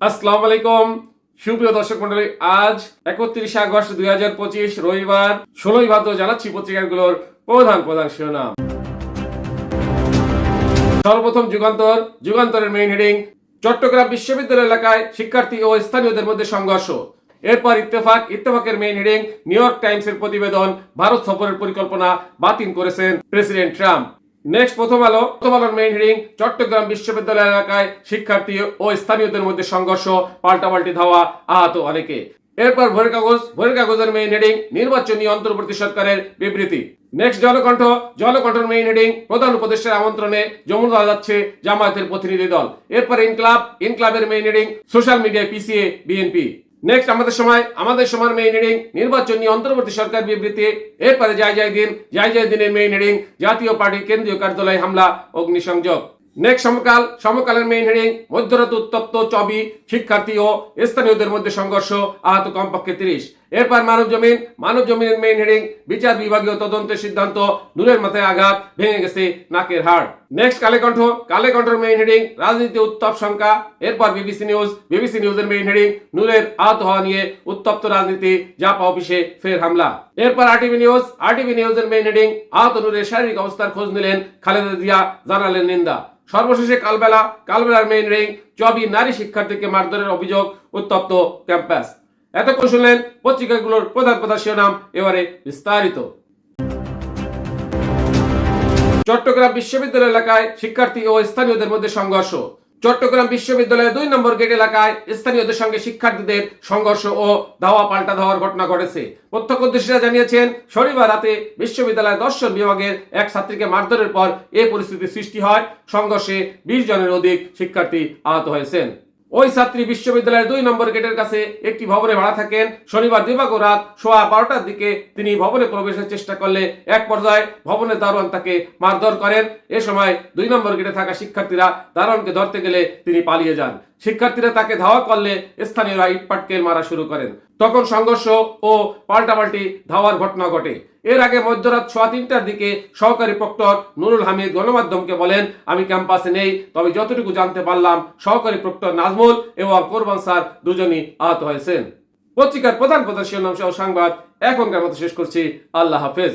আসসালামু আলাইকুম সুপ্রিয় দর্শক মন্ডলী, আজ 31 আগস্ট 2025 রবিবার 16 ভাদ্র জানাচ্ছি পত্রিকাগুলোর প্রধান প্রধান শিরোনাম। সর্বপ্রথম যুগান্তরের মেইন হেডিং, চট্টগ্রাম বিশ্ববিদ্যালয় এলাকায় শিক্ষার্থী ও স্থানীয়দের মধ্যে সংঘর্ষ। এরপর ইত্তেফাকের মেইন হেডিং, নিউ ইয়র্ক টাইমসের প্রতিবেদন, ভারত সফরের পরিকল্পনা বাতিল করেছেন প্রেসিডেন্ট ট্রাম্প। নেক্সট প্রথম আলোর মেইন হেডিং, চট্টগ্রাম বিশ্ববিদ্যালয় এলাকায় শিক্ষার্থী ও স্থানীয়দের মধ্যে সংঘর্ষ, পাল্টাপাল্টি ধাওয়া, আহত অনেকে। এরপর ভোরের কাগজের মেইন হেডিং, নির্বাচনী অন্তর্বর্তী সরকারের বিবৃতি। নেক্সট জলকণ্ঠের মেইন হেডিং, প্রধান উপদেষ্টার আমন্ত্রণে যমুনা যাচ্ছে জামায়াতের প্রতিনিধি দল। এরপর ইনক্লাবের মেইন হেডিং, সোশ্যাল মিডিয়ায় পিছিয়ে বিএনপি। নেক্সট আমাদের সময়ের মেইন হেডিং, নির্বাচনী অন্তর্বর্তী সরকার বিবৃতি। এরপরে জয় দিনের মেইন হেডিং, জাতীয় পার্টির কেন্দ্রীয় কার্যালয়ে হামলা, অগ্নিসংযোগ। নেক্সট সমকালের মেইন হেডিং, মধ্যরাতে উত্তপ্ত চবি, শিক্ষার্থী ও স্থানীয়দের মধ্যে সংঘর্ষ, আহত কমপক্ষে 30। এরপর মানবজমিনের মেইন হেডিং, বিচার বিভাগীয় তদন্তের সিদ্ধান্ত, নূরের মাথায় আঘাত, ভেঙে গেছে নাকের হাড়। নেক্সট কালেকণ্ঠের মেইন হেডিং, রাজনীতি উত্তপ শঙ্কা। এরপর বিবিসি নিউজের মেইন হেডিং, নূরের আহত হওয়া নিয়ে উত্তপ্ত রাজনীতি, জাপা অফিসে ফের হামলা। এরপর আরটিভি নিউজের মেইন হেডিং, আহত নূরের শারীরিক অবস্থার খোঁজ নিলেন খালেদা জিয়া, জানালেন নিন্দা। সর্বশেষে কালবেলার মেইন হেডিং, চবি নারী শিক্ষার্থীকে মারধরের অভিযোগ, উত্তপ্ত ক্যাম্পাস। এতক্ষণ শুনলেন পত্রিকাগুলোর প্রধান প্রধান শিরোনাম। এবারে বিস্তারিত। চট্টগ্রাম বিশ্ববিদ্যালয় এলাকায় শিক্ষার্থী ও স্থানীয়দের মধ্যে সংঘর্ষ। চট্টগ্রাম বিশ্ববিদ্যালয়ের 2 নম্বর গেট এলাকায় স্থানীয়দের সঙ্গে শিক্ষার্থীদের সংঘর্ষ ও ধাওয়া পাল্টা ধাওয়ার ঘটনা ঘটেছে। প্রত্যক্ষদর্শীরা জানিয়েছেন, শনিবার রাতে বিশ্ববিদ্যালয়ের দর্শন বিভাগের এক ছাত্রীকে মারধরের পর এই পরিস্থিতি সৃষ্টি হয়। সংঘর্ষে 20 জনের অধিক শিক্ষার্থী আহত হয়েছেন। ওই ছাত্রী বিশ্ববিদ্যালয়ের 2 নম্বর গেটের কাছে একটি ভবনে ভাড়া থাকেন। শনিবার দিবাগত রাত 12:15টার দিকে তিনি ভবনে প্রবেশের চেষ্টা করলে এক পর্যায়ে ভবনের দারোয়ান তাকে মারধর করেন। এ সময় 2 নম্বর গেটে থাকা শিক্ষার্থীরা দারোয়ানকে ধরতে গেলে তিনি পালিয়ে যান। শিক্ষার্থীরা তাকে ধাওয়া করলে স্থানীয়রা ইটপাটকেল মারা শুরু করেন। তখন সংঘর্ষ ও পাল্টাপাল্টি ধাওয়ার ঘটনা ঘটে। এর আগে মধ্যরাত 3:15টার দিকে সহকারী প্রক্টর নুরুল হামিদ গণমাধ্যমকে বলেন, আমি ক্যাম্পাসে নেই, তবে যতটুকু জানতে পারলাম সহকারী প্রক্টর নাজমুল এবং কোরবান স্যার দুজনই আহত হয়েছেন। পত্রিকার প্রধান শিরোনাম সহ সংবাদ এখনকার মতো শেষ করছি। আল্লাহ হাফেজ।